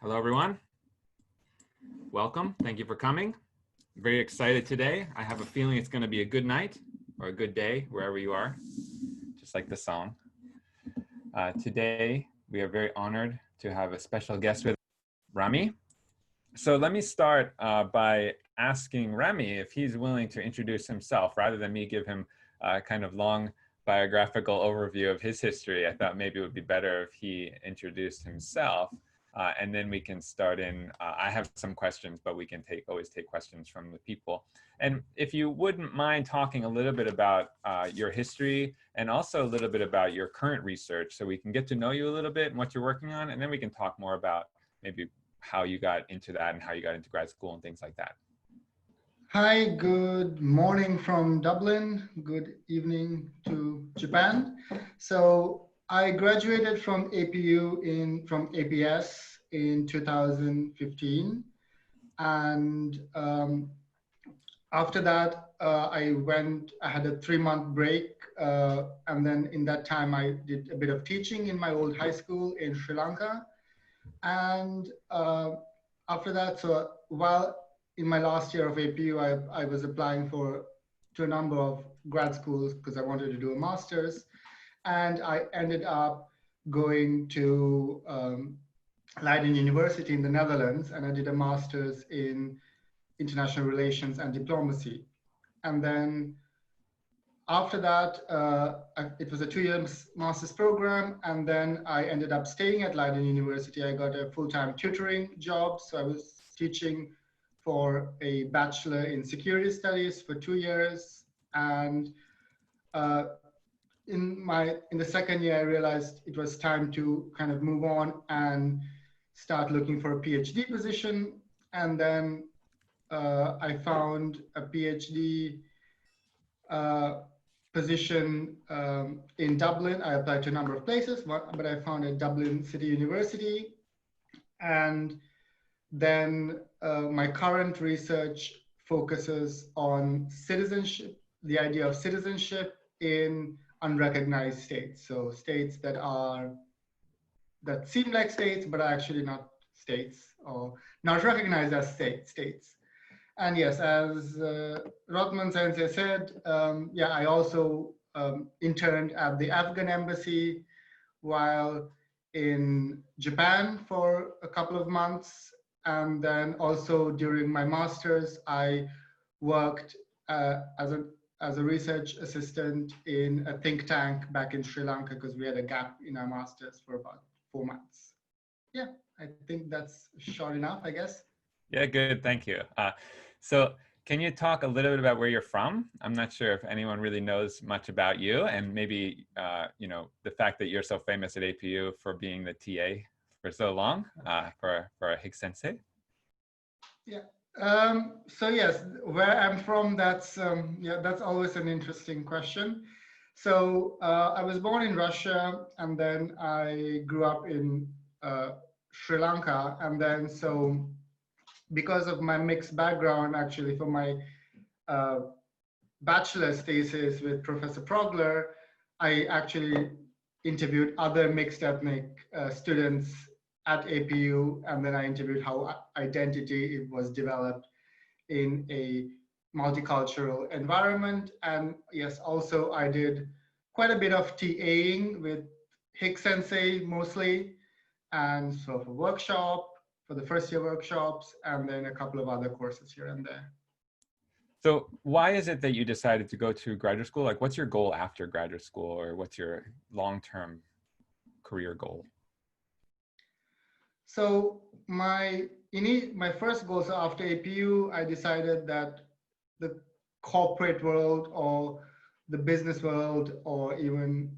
Hello, everyone. Welcome. Thank you for coming. I'm very excited today. I have a feeling it's going to be a good night or a good day, wherever you are, just like the song. Today, we are very honored to have a special guest with Rami. So let me start by asking Rami if he's willing to introduce himself rather than me give him a kind of long biographical overview of his history. I thought maybe it would be better if he introduced himself. And then we can start in, I have some questions, but we can always take questions from the people. And if you wouldn't mind talking a little bit about your history and also a little bit about your current research so we can get to know you a little bit and what you're working on, and then we can talk more about maybe how you got into that and how you got into grad school and things like that. Hi, good morning from Dublin. Good evening to Japan. So I graduated from APU from APS in 2015. And after that, I had a 3-month break. And then in that time, I did a bit of teaching in my old high school in Sri Lanka. And after that, so while in my last year of APU, I was applying to a number of grad schools because I wanted to do a master's. And I ended up going to Leiden University in the Netherlands, and I did a master's in international relations and diplomacy. And then after that, it was a 2-year master's program, and then I ended up staying at Leiden University. I got a full-time tutoring job, so I was teaching for a bachelor in security studies for 2 years. And in the second year, I realized it was time to kind of move on and start looking for a PhD position. And then I found a PhD position in Dublin. I applied to a number of places, but I found a Dublin City University. And then my current research focuses on citizenship, the idea of citizenship in unrecognized states. So states that seem like states, but are actually not states or not recognized as states. And yes, as Rothman Sensei said, yeah, I also interned at the Afghan embassy while in Japan for a couple of months. And then also during my master's, I worked as a research assistant in a think tank back in Sri Lanka because we had a gap in our master's for about 4 months. Yeah, I think that's short enough, I guess. Yeah, good. Thank you. So can you talk a little bit about where you're from? I'm not sure if anyone really knows much about you, and maybe the fact that you're so famous at APU for being the TA for so long for Higgs Sensei. Yeah. So yes, where I'm from, that's always an interesting question. So I was born in Russia, and then I grew up in Sri Lanka, and then so because of my mixed background, actually for my bachelor's thesis with Professor Progler, I actually interviewed other mixed ethnic students at APU, and then I interviewed how identity was developed in a multicultural environment. And yes, also I did quite a bit of TAing with Higgs Sensei mostly, and so for workshop, for the first year workshops, and then a couple of other courses here and there. So why is it that you decided to go to graduate school? Like, what's your goal after graduate school, or what's your long-term career goal? So my first goal, so after APU, I decided that the corporate world or the business world or even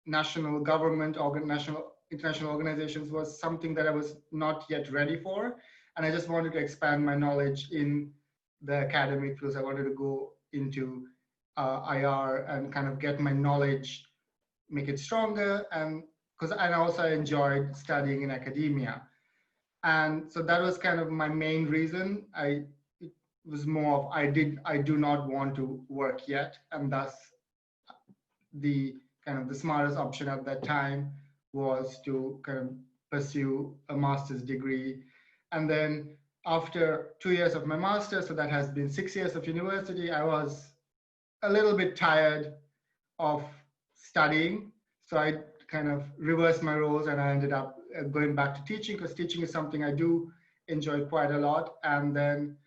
national government or international organizations was something that I was not yet ready for. And I just wanted to expand my knowledge in the academic fields. I wanted to go into IR and kind of get my knowledge, make it stronger, and also I enjoyed studying in academia. And so that was kind of my main reason. It was more of I do not want to work yet, and thus the kind of the smartest option at that time was to kind of pursue a master's degree. And then after 2 years of my master's, so that has been 6 years of university, I was a little bit tired of studying. So I kind of reversed my roles and I ended up going back to teaching, because teaching is something I do enjoy quite a lot. And then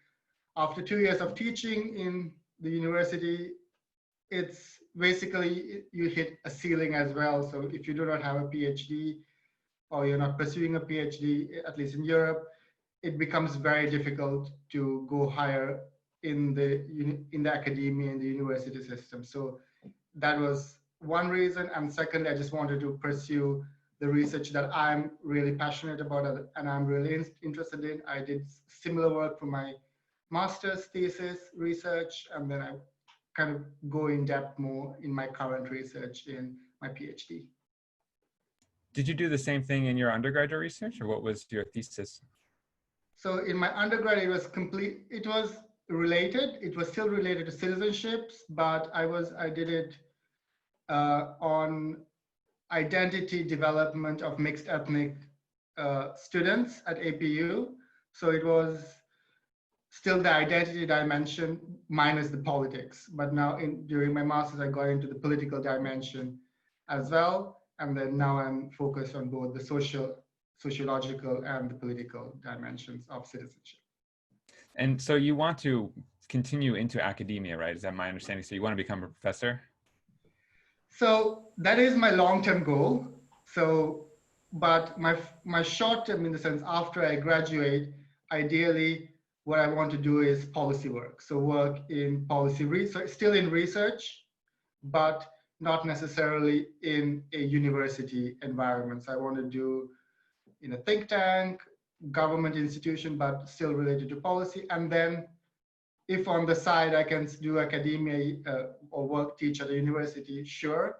after 2 years of teaching in the university, it's basically you hit a ceiling as well. So if you do not have a PhD or you're not pursuing a PhD, at least in Europe, it becomes very difficult to go higher in the academia, in the university system. So that was one reason. And secondly, I just wanted to pursue the research that I'm really passionate about and I'm really interested in. I did similar work for my master's thesis research, and then I kind of go in depth more in my current research in my PhD. Did you do the same thing in your undergraduate research, or what was your thesis? So in my undergrad, it was related. It was still related to citizenships, but I did it on identity development of mixed ethnic students at APU. So it was still the identity dimension minus the politics. But now during my master's, I got into the political dimension as well. And then now I'm focused on both the sociological and the political dimensions of citizenship. And so you want to continue into academia, right? Is that my understanding? So you want to become a professor? So that is my long-term goal. So, but my short-term, in the sense, after I graduate, ideally, what I want to do is policy work. So work in policy research, still in research, but not necessarily in a university environment. So I want to do in a think tank, government institution, but still related to policy. And then if on the side I can do academia or work, teach at a university, sure.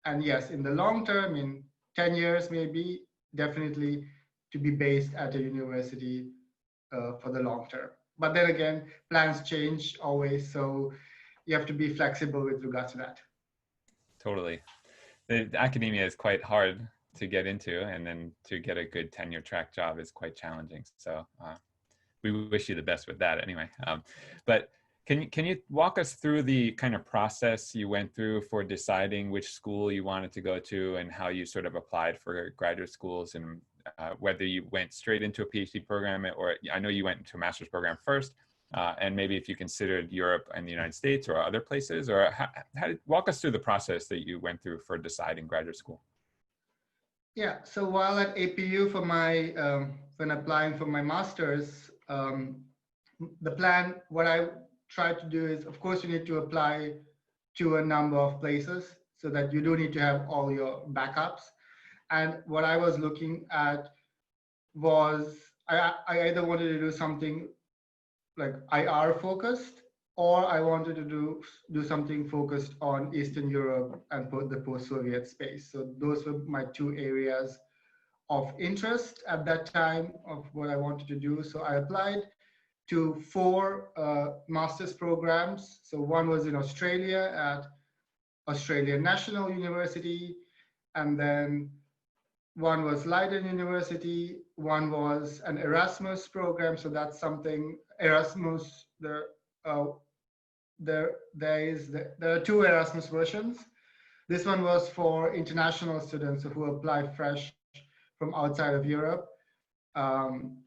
And yes, in the long term, in 10 years, maybe, definitely to be based at a university for the long term. But then again, plans change always. So you have to be flexible with regards to that. Totally. The academia is quite hard to get into, and then to get a good tenure track job is quite challenging. So we wish you the best with that anyway. But can you walk us through the kind of process you went through for deciding which school you wanted to go to, and how you sort of applied for graduate schools, and whether you went straight into a PhD program, or I know you went into a master's program first, and maybe if you considered Europe and the United States or other places, or walk us through the process that you went through for deciding graduate school. Yeah, so while at APU for my, when applying for my master's, the plan, what I try to do is, of course, you need to apply to a number of places so that you do need to have all your backups. And what I was looking at was, I either wanted to do something like IR focused, or I wanted to do something focused on Eastern Europe and the post-Soviet space. So those were my two areas of interest at that time of what I wanted to do. So I applied to 4 master's programs. So one was in Australia at Australian National University, and then one was Leiden University, one was an Erasmus program. So that's something, Erasmus, there are 2 Erasmus versions. This one was for international students who apply fresh from outside of Europe. And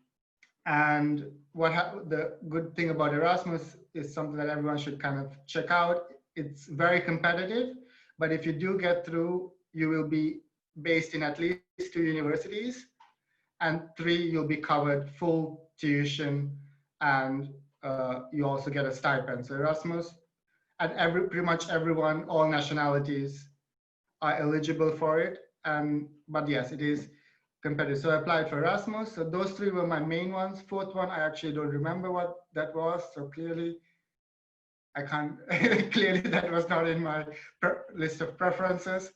the good thing about Erasmus is something that everyone should kind of check out. It's very competitive, but if you do get through, you will be based in at least 2 universities, and 3, you'll be covered full tuition, and you also get a stipend. So Erasmus, and pretty much everyone, all nationalities are eligible for it. But yes, it is competitive. So I applied for Erasmus. So those 3 were my main ones. 4th one, I actually don't remember what that was. So clearly, I can't, clearly that was not in my list of preferences.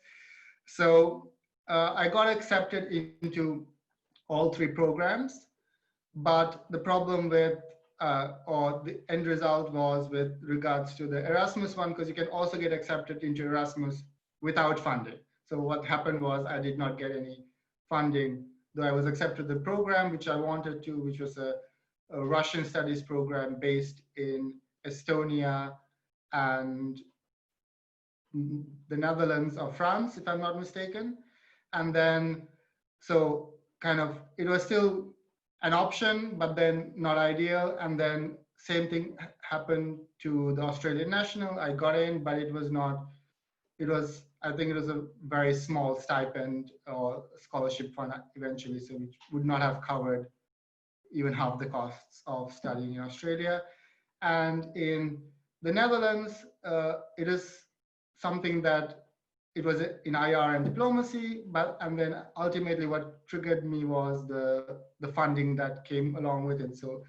So I got accepted into all 3 programs, but the problem with, or the end result was with regards to the Erasmus one, because you can also get accepted into Erasmus without funding. So what happened was I did not get any funding though I was accepted the program which I wanted to, which was a Russian studies program based in Estonia and the Netherlands or France, if I'm not mistaken. And then, so kind of, it was still an option, but then not ideal. And then same thing happened to the Australian National. I got in, but it was not, I think it was a very small stipend or scholarship fund eventually, so which would not have covered even half the costs of studying in Australia. And in the Netherlands, it is something that it was in IR and diplomacy, and then ultimately what triggered me was the funding that came along with it. So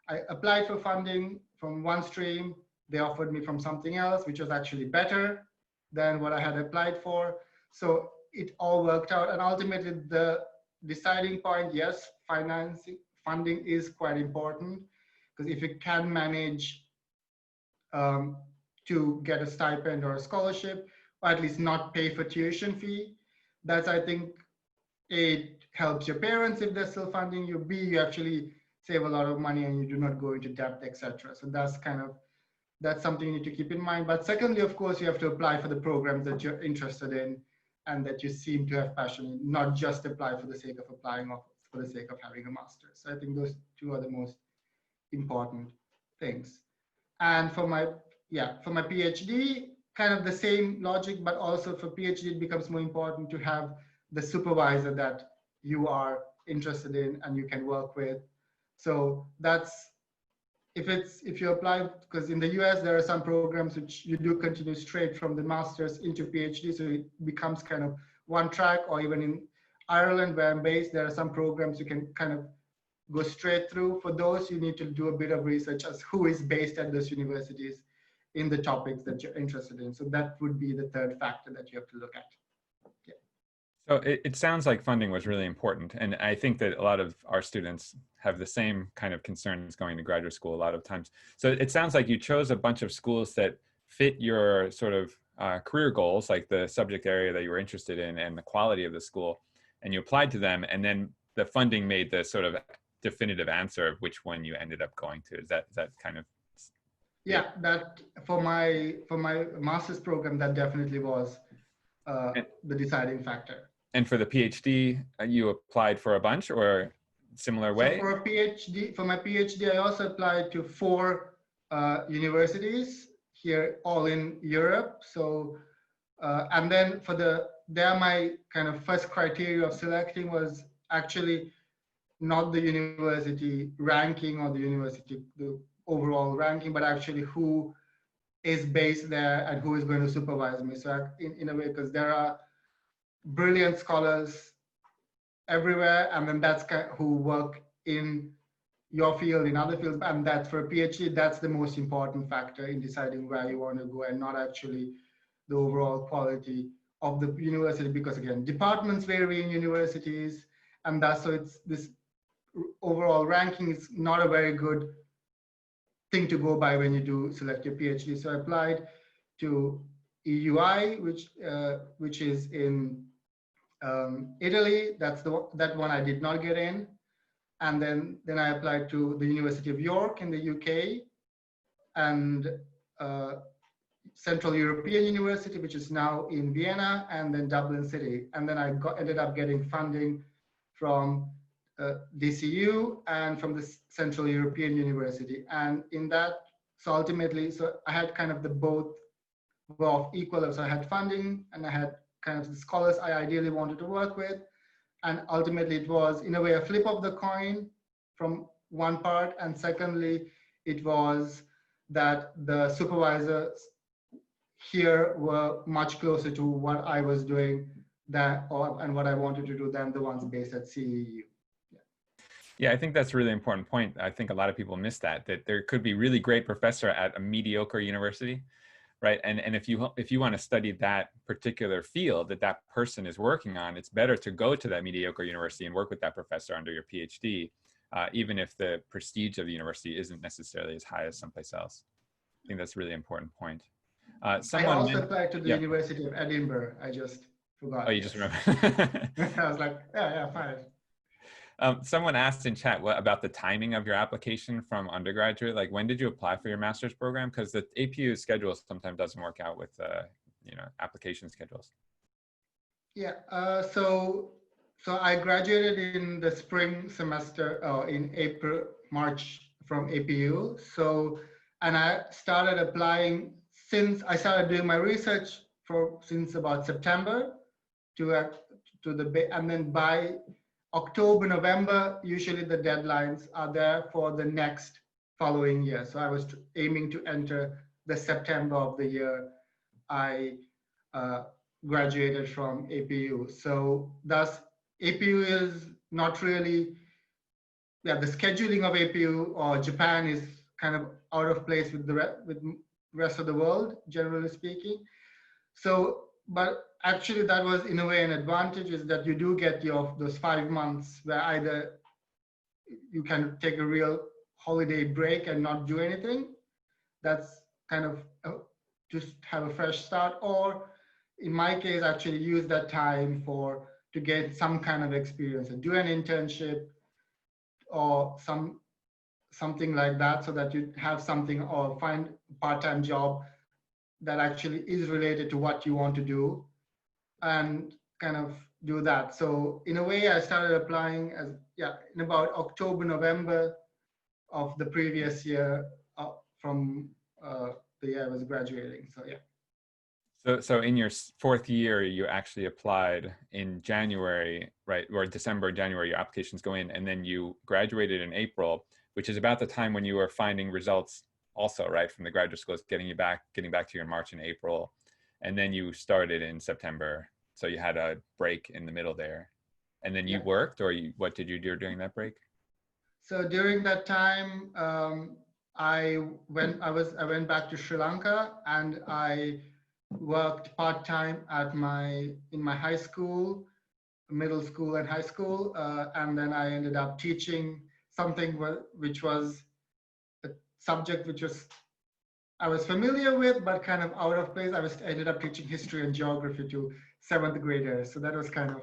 I applied for funding from one stream. They offered me from something else, which was actually better than what I had applied for. So it all worked out. And ultimately the deciding point, yes, funding is quite important, because if you can manage to get a stipend or a scholarship, or at least not pay for tuition fee, that's, I think, it helps your parents if they're still funding you. B, you actually save a lot of money and you do not go into debt, etc. So that's something you need to keep in mind. But secondly, of course, you have to apply for the programs that you're interested in and that you seem to have passion in, not just apply for the sake of applying or for the sake of having a master's. So I think those two are the most important things. And for my PhD, kind of the same logic, but also for PhD, it becomes more important to have the supervisor that you are interested in and you can work with. So that's, if you apply, because in the US, there are some programs which you do continue straight from the master's into PhD. So it becomes kind of one track, or even in Ireland, where I'm based, there are some programs you can kind of go straight through. For those, you need to do a bit of research as who is based at those universities in the topics that you're interested in. So that would be the third factor that you have to look at. Yeah. So it sounds like funding was really important. And I think that a lot of our students have the same kind of concerns going to graduate school a lot of times. So it sounds like you chose a bunch of schools that fit your sort of career goals, like the subject area that you were interested in and the quality of the school, and you applied to them, and then the funding made the sort of definitive answer of which one you ended up going to. Is that kind of? Yeah, that for my master's program, that definitely was the deciding factor. And for the PhD, you applied for a bunch or similar way? So for my PhD, I also applied to 4 universities here, all in Europe. So, and then my kind of first criteria of selecting was actually not the university ranking or the overall ranking, but actually who is based there and who is going to supervise me. So in a way, because there are brilliant scholars everywhere, and then that's who work in your field, in other fields, and that's for a PhD, that's the most important factor in deciding where you want to go, and not actually the overall quality of the university, because again, departments vary in universities, and that's, so it's this overall ranking is not a very good thing to go by when you do select your PhD. So I applied to EUI, which is in Italy. That's that one I did not get in. And then I applied to the University of York in the UK, and Central European University, which is now in Vienna, and then Dublin City. And then I ended up getting funding from DCU and from the Central European University. And in that, so ultimately, so I had kind of the both were of equal. So I had funding and I had kind of the scholars I ideally wanted to work with. And ultimately it was in a way a flip of the coin from one part. And secondly, it was that the supervisors here were much closer to what I was doing and what I wanted to do than the ones based at CEU. Yeah, I think that's a really important point. I think a lot of people miss that there could be really great professor at a mediocre university, right? And if you want to study that particular field that person is working on, it's better to go to that mediocre university and work with that professor under your PhD, even if the prestige of the university isn't necessarily as high as someplace else. I think that's a really important point. I also applied to the University of Edinburgh. I just forgot. Oh, you just remember. I was like, yeah, fine. Someone asked in chat what about the timing of your application from undergraduate. Like, when did you apply for your master's program? Because the APU schedule sometimes doesn't work out with application schedules. Yeah. So I graduated in the spring semester, in March from APU. So, and I started applying since I started doing my research since about September and then by October, November, usually the deadlines are there for the next following year. So I was aiming to enter the September of the year I graduated from APU. So thus APU is not really, the scheduling of APU or Japan is kind of out of place with the rest of the world, generally speaking. So, but actually that was in a way an advantage, is that you do get those 5 months where either you can take a real holiday break and not do anything. That's kind of just have a fresh start, or in my case, actually use that time to get some kind of experience and do an internship or something like that, so that you have something, or find a part-time job that actually is related to what you want to do, and kind of do that. So in a way, I started applying in about October, November of the previous year, from the year I was graduating. So yeah. So in your fourth year, you actually applied in January, right? Or December, January, your applications go in, and then you graduated in April, which is about the time when you were finding results also, right? From the graduate schools, getting back to you in March and April. And then you started in September. So you had a break in the middle there. And then you worked, or what did you do during that break? So during that time, I went back to Sri Lanka, and I worked part-time in my high school, middle school and high school, and then I ended up teaching something which was a subject which I was familiar with, but kind of out of place. I ended up teaching history and geography to 7th graders, so that was kind of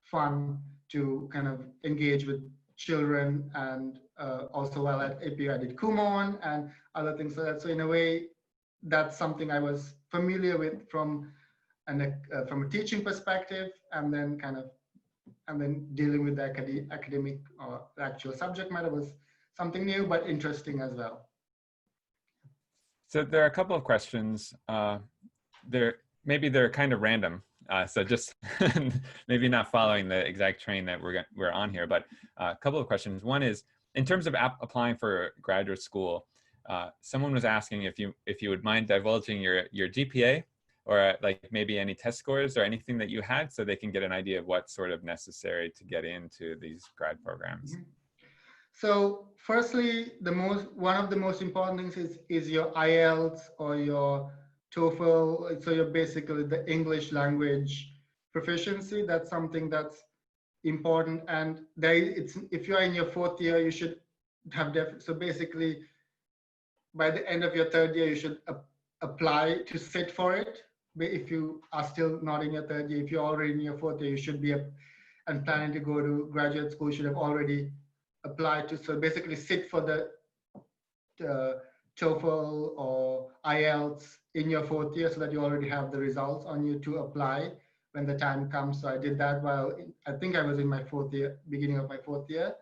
fun to kind of engage with children. And also while at APU, I did Kumon and other things like that. So in a way, that's something I was familiar with from a teaching perspective, and then dealing with the academic or the actual subject matter was something new but interesting as well. So there are a couple of questions. Maybe they're kind of random. So just maybe not following the exact train that we're on here, but a couple of questions. One is, in terms of applying for graduate school, someone was asking if you would mind divulging your GPA, or like maybe any test scores or anything that you had, so they can get an idea of what's sort of necessary to get into these grad programs. Mm-hmm. So firstly, one of the most important things is your IELTS or your TOEFL. So you're basically the English language proficiency. That's something that's important. And if you're in your fourth year, you should have so basically by the end of your third year, you should apply to sit for it. If you are still not in your third year, if you're already in your fourth year, you should be and planning to go to graduate school, you should have already applied to. So basically sit for the TOEFL or IELTS in your fourth year, so that you already have the results on you to apply when the time comes. So I did that while I think I was in my fourth year, beginning of my fourth year.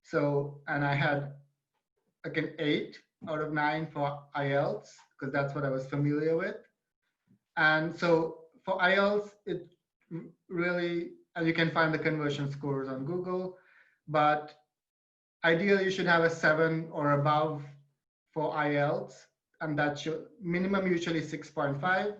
So, and I had like an 8 out of 9 for IELTS, because that's what I was familiar with. And so for IELTS, it really, and you can find the conversion scores on Google, but ideally you should have a 7 or above for IELTS, and that should minimum usually 6.5.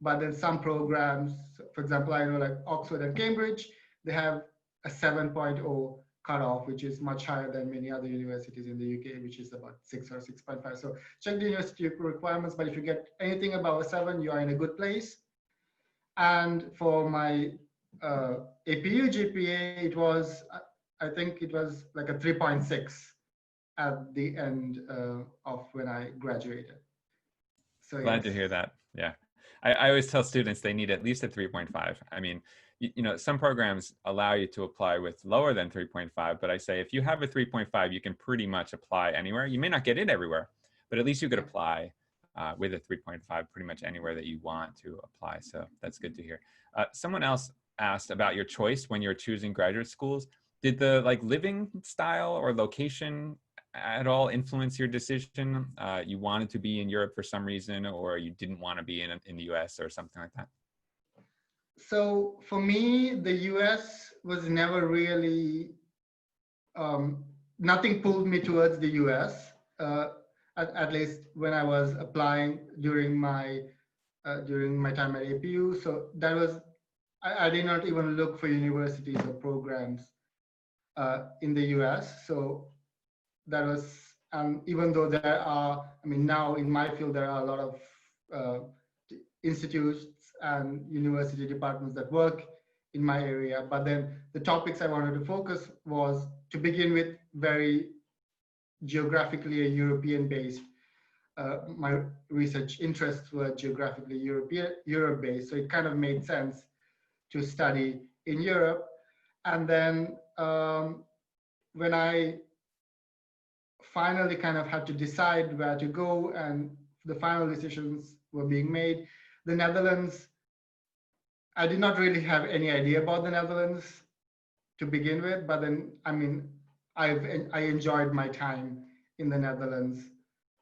But then some programs, for example, I know like Oxford and Cambridge, they have a 7.0 cutoff, which is much higher than many other universities in the UK, which is about 6 or 6.5. So check the university requirements, but if you get anything above a 7, you are in a good place. And for my APU GPA, it was, I think it was like a 3.6 at the end of when I graduated. So glad to hear that. Yeah. I always tell students they need at least a 3.5. I mean, you know, some programs allow you to apply with lower than 3.5, but I say if you have a 3.5, you can pretty much apply anywhere. You may not get in everywhere, but at least you could apply with a 3.5 pretty much anywhere that you want to apply. So that's good to hear. Someone else asked about your choice when you're choosing graduate schools. Did the like living style or location at all influence your decision? You wanted to be in Europe for some reason, or you didn't want to be in the US or something like that? So for me, the US was never really, nothing pulled me towards the US, at least when I was applying during my time at APU. So that was, I did not even look for universities or programs in the US. So that was, even though there are, I mean, now in my field, there are a lot of institutes and university departments that work in my area. But then the topics I wanted to focus was, to begin with, very geographically European based. My research interests were geographically Europe based. So it kind of made sense to study in Europe. And then when I finally kind of had to decide where to go and the final decisions were being made, the Netherlands, I did not really have any idea about the Netherlands to begin with, but then, I mean, I enjoyed my time in the Netherlands,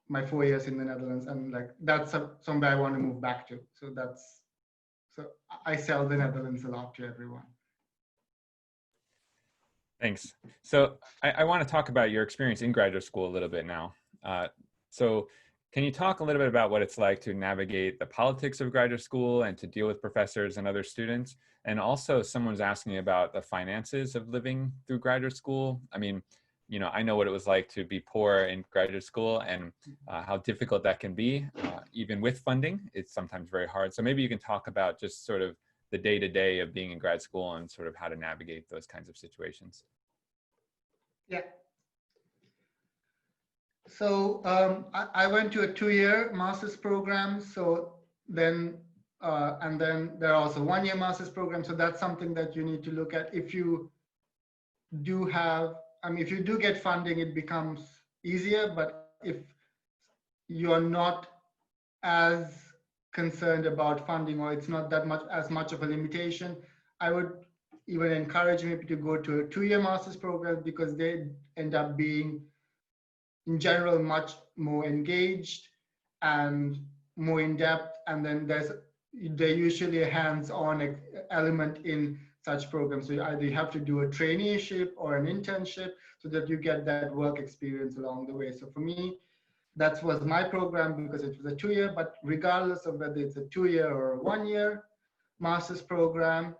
my 4 years in the Netherlands, and like that's somewhere I want to move back to. So I sell the Netherlands a lot to everyone. Thanks. So I want to talk about your experience in graduate school a little bit now. So can you talk a little bit about what it's like to navigate the politics of graduate school and to deal with professors and other students? And also someone's asking about the finances of living through graduate school. I mean, you know, I know what it was like to be poor in graduate school and how difficult that can be, even with funding. It's sometimes very hard. So maybe you can talk about just sort of the day-to-day of being in grad school and sort of how to navigate those kinds of situations. Yeah. So I went to a 2-year master's program. So then, and then there are also 1-year master's programs. So that's something that you need to look at. If you do have, I mean, if you do get funding, it becomes easier. But if you're not as concerned about funding, or it's not that much as much of a limitation, I would even encourage maybe to go to a 2-year master's program, because they end up being, in general, much more engaged and more in depth. And then there's usually a hands-on element in such programs. So either you have to do a traineeship or an internship so that you get that work experience along the way. So for me, that was my program because it was a 2-year, but regardless of whether it's a 2-year or a 1-year master's program,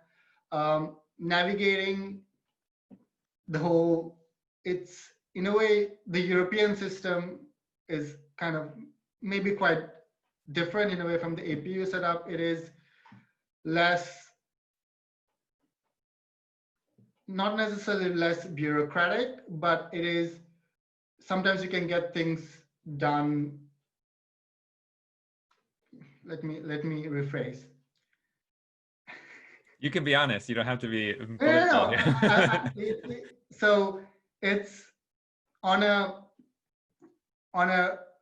navigating the whole, it's in a way, the European system is kind of maybe quite different in a way from the APU setup. It is less, not necessarily less bureaucratic, but it is, sometimes you can get things done. Let me rephrase. You can be honest. You don't have to be No. political. So it's on a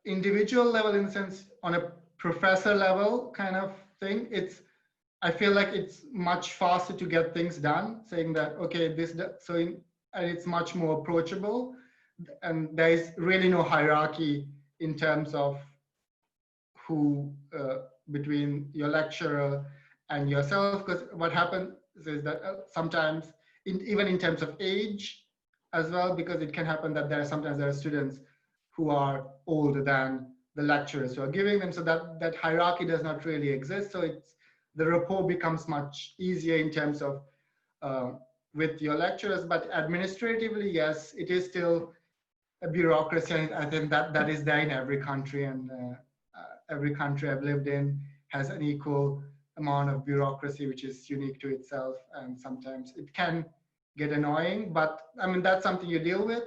individual level, in the sense, on a professor level kind of thing. I feel like it's much faster to get things done, saying that, okay, and it's much more approachable, and there is really no hierarchy in terms of who between your lecturer and yourself, because what happens is that sometimes, even in terms of age as well, because it can happen that sometimes there are students who are older than the lecturers who are giving them, so that hierarchy does not really exist. So the rapport becomes much easier in terms of with your lecturers, but administratively, yes, it is still a bureaucracy. And I think that is there in every country, and every country I've lived in has an equal amount of bureaucracy, which is unique to itself. And sometimes it can get annoying, but I mean, that's something you deal with.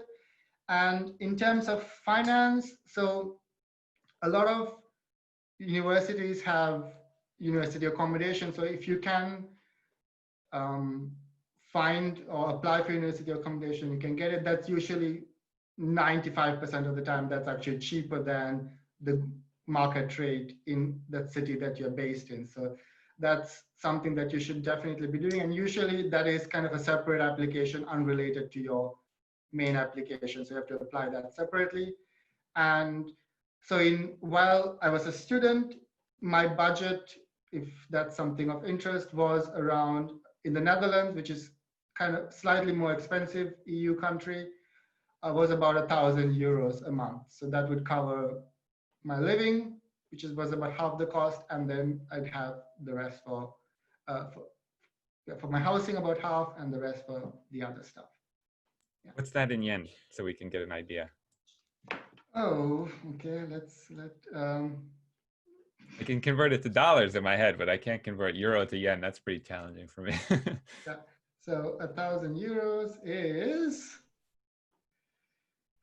And in terms of finance, so a lot of universities have university accommodation. So if you can find or apply for university accommodation, you can get it. That's usually 95% of the time, that's actually cheaper than the market rate in that city that you're based in. So that's something that you should definitely be doing. And usually that is kind of a separate application unrelated to your main application. So you have to apply that separately. And so while I was a student, my budget, if that's something of interest, was around, in the Netherlands, which is kind of slightly more expensive EU country, was about €1,000 a month. So that would cover my living, which was about half the cost, and then I'd have the rest for my housing about half, and the rest for the other stuff. Yeah. What's that in yen, so we can get an idea? Oh, okay. I can convert it to dollars in my head, but I can't convert euro to yen. That's pretty challenging for me. Yeah. So €1,000 is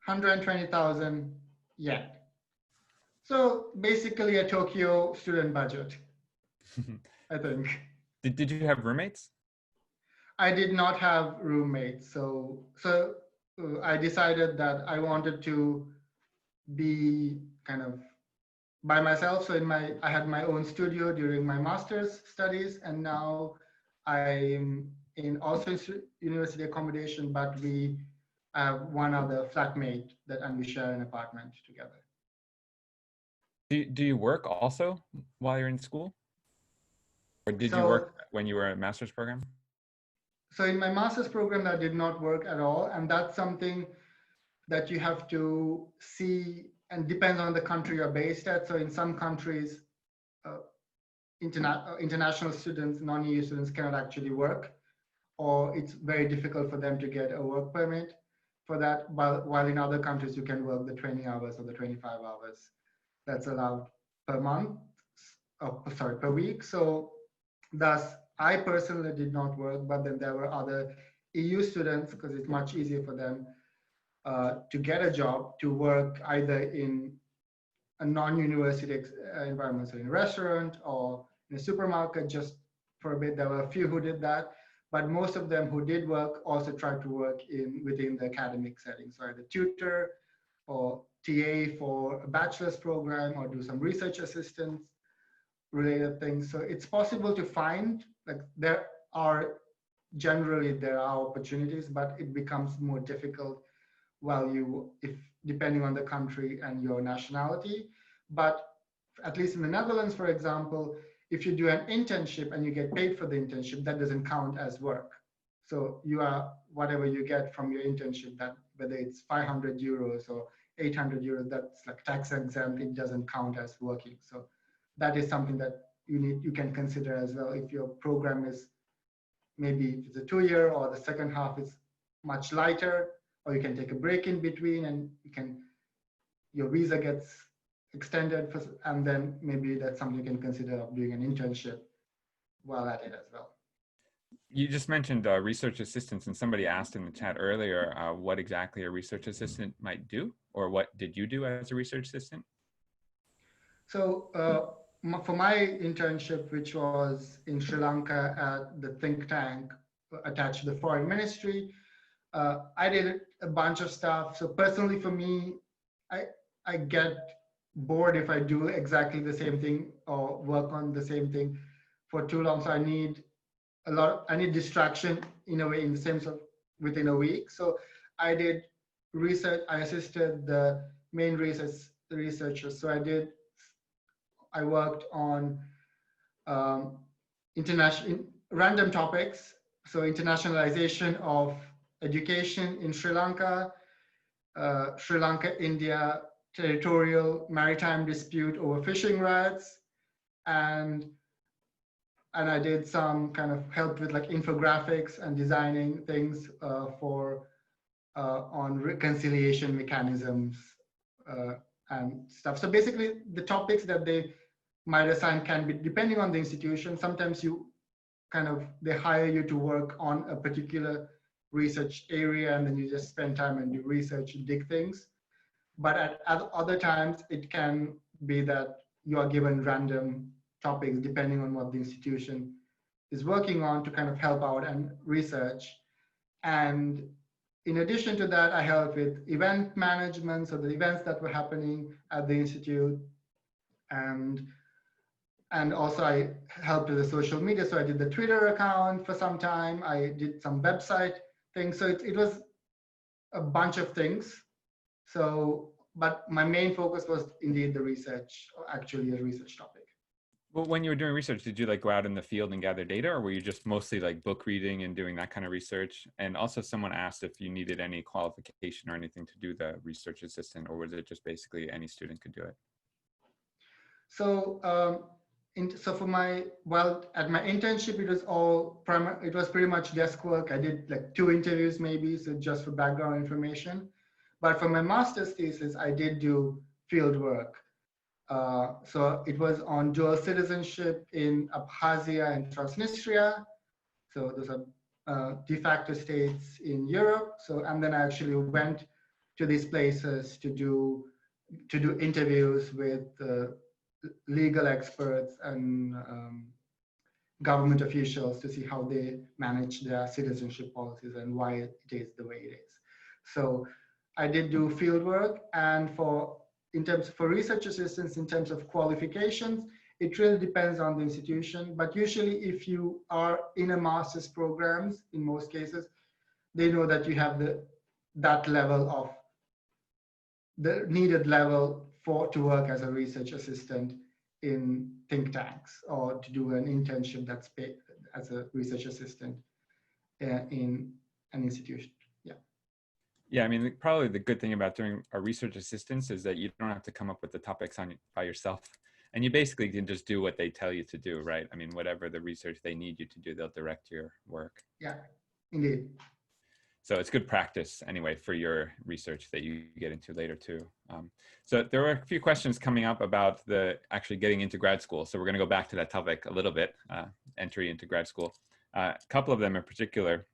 120,000 yen. So basically a Tokyo student budget, I think. Did you have roommates? I did not have roommates. So I decided that I wanted to be kind of by myself. So I had my own studio during my master's studies, and now I'm also in university accommodation, but we have one other flatmate and we share an apartment together. Do you work also while you're in school? Or did you work when you were in a master's program? So in my master's program, that did not work at all. And that's something that you have to see, and depends on the country you're based at. So in some countries, international students, non-EU students cannot actually work, or it's very difficult for them to get a work permit for that. While in other countries, you can work the 20 hours or the 25 hours that's allowed per month, per week. So thus, I personally did not work, but then there were other EU students, because it's much easier for them to get a job, to work either in a non-university environment, so in a restaurant or in a supermarket. Just for a bit, there were a few who did that, but most of them who did work also tried to work within the academic setting, so either tutor or TA for a bachelor's program, or do some research assistance related things. So it's possible to find, like there are opportunities, but it becomes more difficult depending on the country and your nationality. But at least in the Netherlands, for example, if you do an internship and you get paid for the internship, that doesn't count as work. So whatever you get from your internship, that whether it's €500 or €800, that's like tax exempt, it doesn't count as working. So that is something that you can consider as well. If your program is maybe it's a 2-year, or the second half is much lighter, or you can take a break in between, and your visa gets extended, and then maybe that's something you can consider of doing an internship while at it as well. You just mentioned research assistants, and somebody asked in the chat earlier what exactly a research assistant might do, or what did you do as a research assistant? So for my internship, which was in Sri Lanka at the think tank attached to the foreign ministry, I did a bunch of stuff. So personally for me, I get bored if I do exactly the same thing or work on the same thing for too long. So I need distraction in a way, in the sense of within a week. So I did research. I assisted the main researchers. So I worked on random topics. So internationalization of education in Sri Lanka, India territorial maritime dispute over fishing rights, and I did some kind of help with like infographics and designing things on reconciliation mechanisms and stuff. So basically the topics that they might assign can be, depending on the institution, sometimes they hire you to work on a particular research area, and then you just spend time and do research and dig things. But at other times, it can be that you are given random topics depending on what the institution is working on to kind of help out and research. And in addition to that, I help with event management, so the events that were happening at the institute, and also I helped with the social media. So I did the Twitter account for some time. I did some website things. So it was a bunch of things. So, but my main focus was indeed the research, actually a research topic. Well, when you were doing research, did you like go out in the field and gather data, or were you just mostly like book reading and doing that kind of research? And also someone asked if you needed any qualification or anything to do the research assistant, or was it just basically any student could do it? So, so for my, well, at my internship, it was all it was pretty much desk work. I did like 2 interviews maybe, so just for background information. But for my master's thesis, I did do field work. So it was on dual citizenship in Abkhazia and Transnistria. So those are de facto states in Europe. So, and then I actually went to these places to do interviews with legal experts and government officials to see how they manage their citizenship policies and why it is the way it is. So I did do field work, and for research assistants, in terms of qualifications, it really depends on the institution. But usually if you are in a master's programs, in most cases, they know that you have that level of the needed level to work as a research assistant in think tanks, or to do an internship that's paid as a research assistant in an institution. Yeah, I mean, probably the good thing about doing a research assistance is that you don't have to come up with the topics by yourself. And you basically can just do what they tell you to do, right? I mean, whatever the research they need you to do, they'll direct your work. Yeah, indeed. So it's good practice anyway for your research that you get into later too. So there were a few questions coming up about actually getting into grad school. So we're going to go back to that topic a little bit, entry into grad school. A couple of them in particular.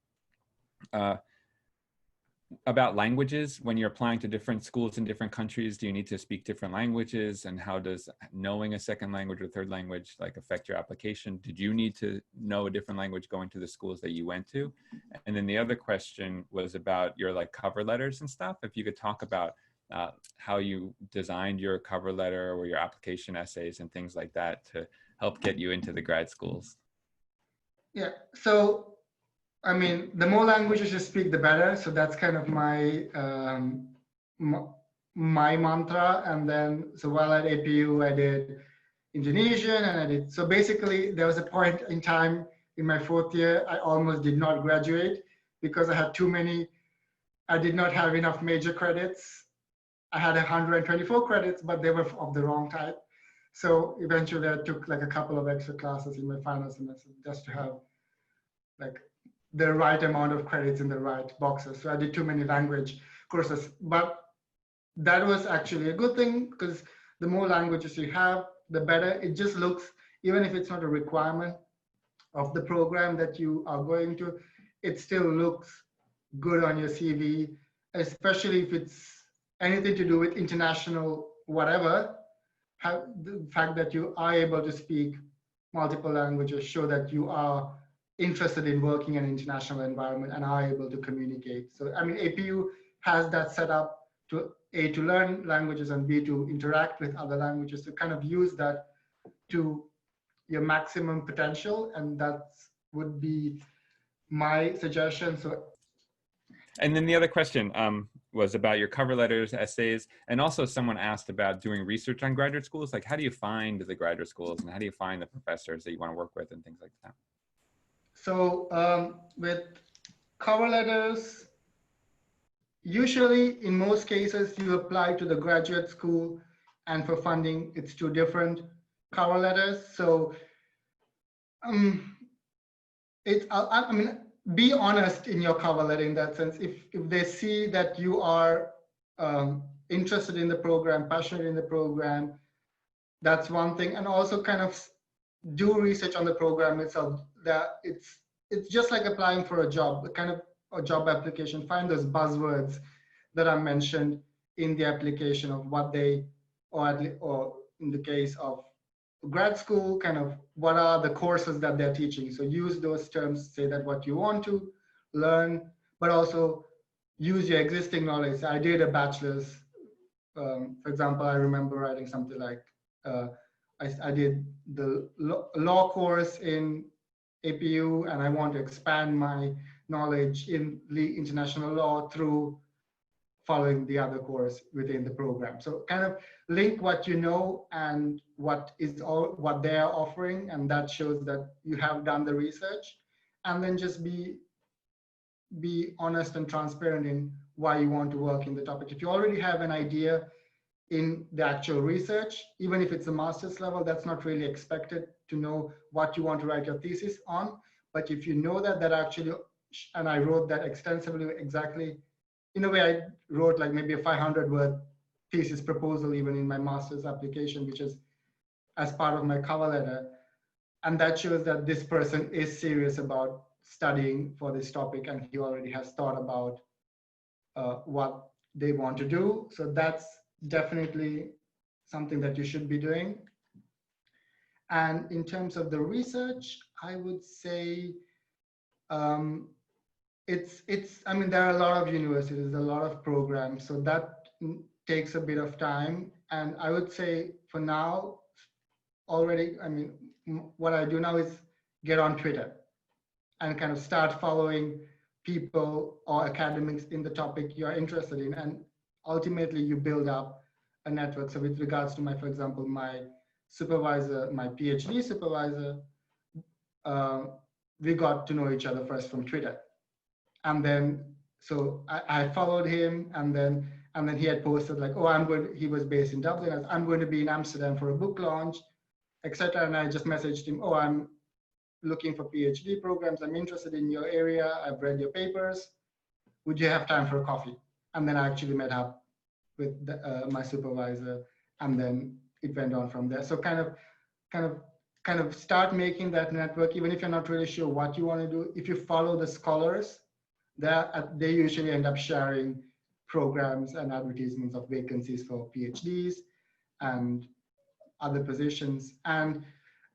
About languages. When you're applying to different schools in different countries, do you need to speak different languages, and how does knowing a second language or third language like affect your application? Did you need to know a different language going to the schools that you went to? And then the other question was about your like cover letters and stuff. If you could talk about how you designed your cover letter or your application essays and things like that to help get you into the grad schools. Yeah, so I mean, the more languages you speak, the better. So that's kind of my my mantra. And then, so while at APU, I did Indonesian, and so basically there was a point in time in my 4th year, I almost did not graduate because I had I did not have enough major credits. I had 124 credits, but they were of the wrong type. So eventually I took like a couple of extra classes in my final semester just to have like the right amount of credits in the right boxes. So I did too many language courses, but that was actually a good thing, because the more languages you have, the better. It just looks, even if it's not a requirement of the program that you are going to, it still looks good on your CV, especially if it's anything to do with international whatever. The fact that you are able to speak multiple languages show that you are interested in working in an international environment and are able to communicate. So, I mean, APU has that set up to A, to learn languages, and B, to interact with other languages, to kind of use that to your maximum potential. And that would be my suggestion. So, and then the other question was about your cover letters, essays, and also someone asked about doing research on graduate schools. Like, how do you find the graduate schools, and how do you find the professors that you want to work with and things like that? So with cover letters, usually in most cases you apply to the graduate school, and for funding it's 2 different cover letters. So I mean, be honest in your cover letter in that sense. If they see that you are interested in the program, passionate in the program, that's one thing. And also kind of do research on the program itself. That it's just like applying for a job, kind of a job application. Find those buzzwords that are mentioned in the application of what they, or in the case of grad school, kind of what are the courses that they're teaching. So use those terms, say that what you want to learn, but also use your existing knowledge. I did a bachelor's. For example, I remember writing something like, I did the law course in APU, and I want to expand my knowledge in international law through following the other course within the program. So kind of link what you know and what they're offering, and that shows that you have done the research. And then just be honest and transparent in why you want to work in the topic. If you already have an idea in the actual research, even if it's a master's level, that's not really expected to know what you want to write your thesis on. But if you know that actually, and I wrote that extensively, exactly, in a way I wrote like maybe a 500-word thesis proposal even in my master's application, which is as part of my cover letter. And that shows that this person is serious about studying for this topic, and he already has thought about what they want to do. So that's definitely something that you should be doing. And in terms of the research, I would say I mean, there are a lot of universities, a lot of programs, so that takes a bit of time. And I would say for now, already, I mean, what I do now is get on Twitter and kind of start following people or academics in the topic you're interested in. And ultimately you build up a network. So with regards to for example, my supervisor, my PhD supervisor, we got to know each other first from Twitter. And then, so I followed him, and then he had posted like, oh, he was based in Dublin, I'm going to be in Amsterdam for a book launch, etc. And I just messaged him, oh, I'm looking for PhD programs. I'm interested in your area. I've read your papers. Would you have time for a coffee? And then I actually met up with my supervisor, and then it went on from there. So kind of start making that network, even if you're not really sure what you want to do. If you follow the scholars, they usually end up sharing programs and advertisements of vacancies for PhDs and other positions. And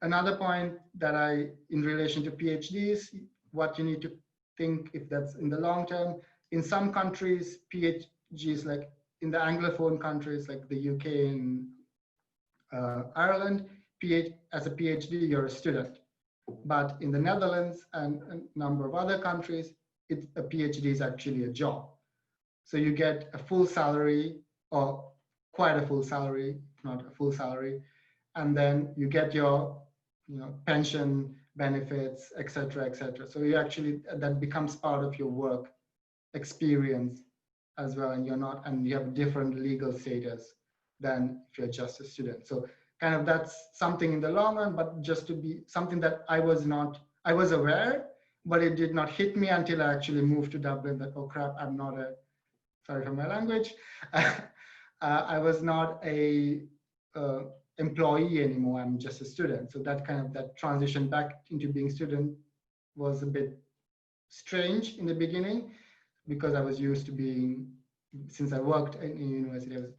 another point that in relation to PhDs, what you need to think, if that's in the long term, in some countries, PhDs, like in the Anglophone countries, like the UK and Ireland, as a PhD, you're a student. But in the Netherlands and a number of other countries, a PhD is actually a job. So you get a full salary, or quite a full salary, not a full salary, and then you get your pension benefits, etc., etc. So you actually, that becomes part of your work experience as well, and you have a different legal status than if you're just a student. So kind of that's something in the long run, but just to be something that I was aware, but it did not hit me until I actually moved to Dublin, that, oh crap, I'm not sorry for my language, I was not a employee anymore, I'm just a student. So that transition back into being student was a bit strange in the beginning, because I was used to being, since I worked in university, I was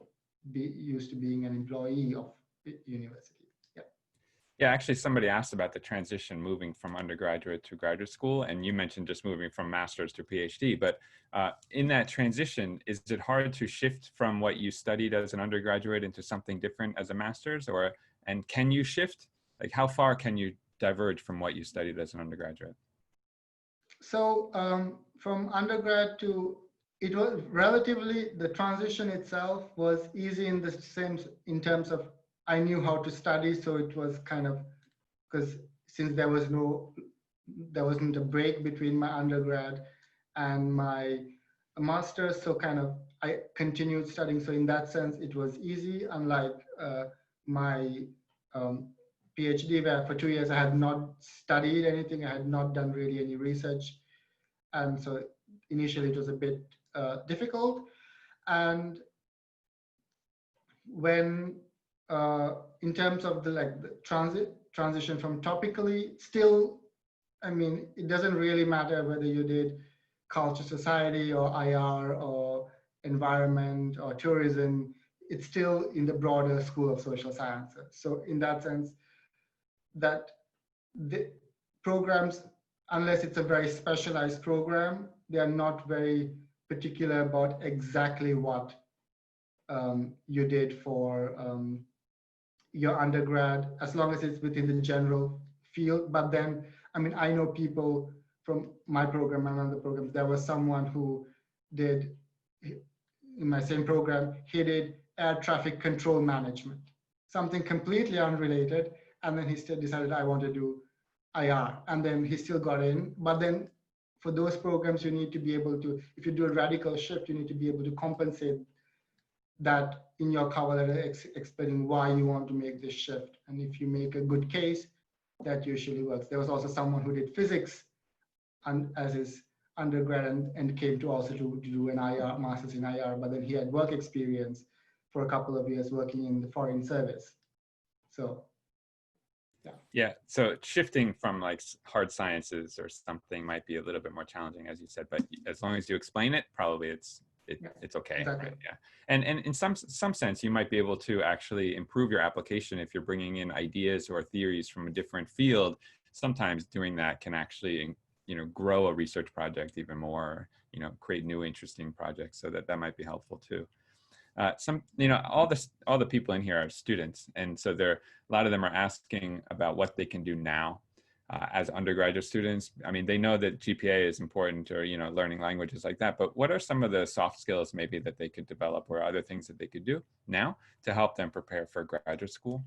used to being an employee of the university. Yeah, actually somebody asked about the transition moving from undergraduate to graduate school, and you mentioned just moving from master's to PhD, but in that transition, is it hard to shift from what you studied as an undergraduate into something different as a master's, and can you shift? Like, how far can you diverge from what you studied as an undergraduate? So from undergrad to, it was relatively, the transition itself was easy in the sense, in terms of I knew how to study, so it was kind of, because since there wasn't a break between my undergrad and my master's, so kind of I continued studying. So in that sense, it was easy, unlike my PhD, where for 2 years I had not studied anything, I had not done really any research. And so initially it was a bit difficult. And when, in terms of the transition from topically, still, I mean, it doesn't really matter whether you did culture, society, or IR, or environment, or tourism, it's still in the broader School of Social Sciences. So in that sense, that the programs, unless it's a very specialized program, they are not very particular about exactly what you did for your undergrad, as long as it's within the general field. But then, I mean, I know people from my program and other programs. There was someone who did, in my same program, he did air traffic control management, something completely unrelated. And then he still decided, I want to do IR. And then he still got in. But then for those programs, you need to be able to, if you do a radical shift, you need to be able to compensate that in your cover letter, explaining why you want to make this shift. And if you make a good case, that usually works. There was also someone who did physics and as his undergrad and came to also to do an IR, master's in IR, but then he had work experience for a couple of years working in the foreign service. So, yeah. Yeah, so shifting from like hard sciences or something might be a little bit more challenging, as you said, but as long as you explain it, probably it's okay. Exactly. Right? Yeah, and in some sense, you might be able to actually improve your application if you're bringing in ideas or theories from a different field. Sometimes doing that can actually, grow a research project even more, create new interesting projects. So that might be helpful too. All the people in here are students, and so a lot of them are asking about what they can do now as undergraduate students. I mean, they know that GPA is important, or learning languages like that. But what are some of the soft skills maybe that they could develop, or other things that they could do now to help them prepare for graduate school?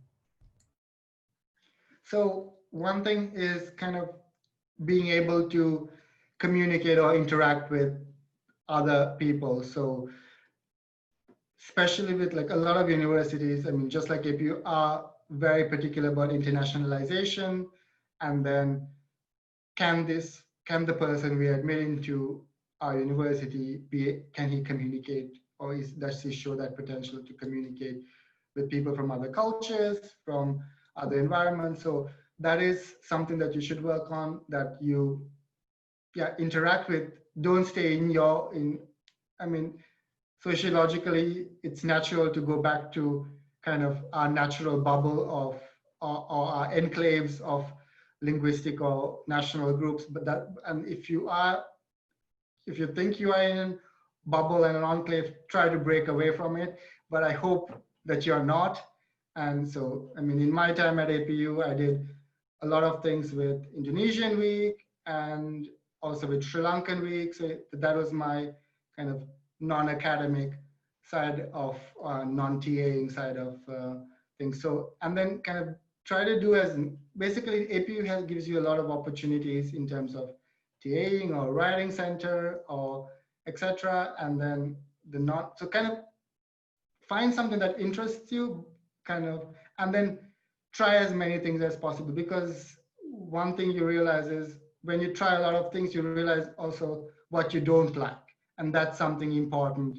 So one thing is kind of being able to communicate or interact with other people. So especially with like a lot of universities, I mean, just like APU are very particular about internationalization. And then can the person we are admitting to our university can he communicate, or does he show that potential to communicate with people from other cultures, from other environments? So that is something that you should work on, that you interact with. Don't stay I mean, sociologically, it's natural to go back to kind of our natural bubble of or our enclaves of linguistic or national groups. And if you think you are in a bubble and an enclave, try to break away from it. But I hope that you're not. And so, I mean, in my time at APU, I did a lot of things with Indonesian Week and also with Sri Lankan Week. So that was my kind of non-academic side of non-TAing side of things. So, and then kind of try to do basically APU gives you a lot of opportunities in terms of TAing or writing center or etc. And then so kind of find something that interests you and then try as many things as possible, because one thing you realize is when you try a lot of things, you realize also what you don't like. And that's something important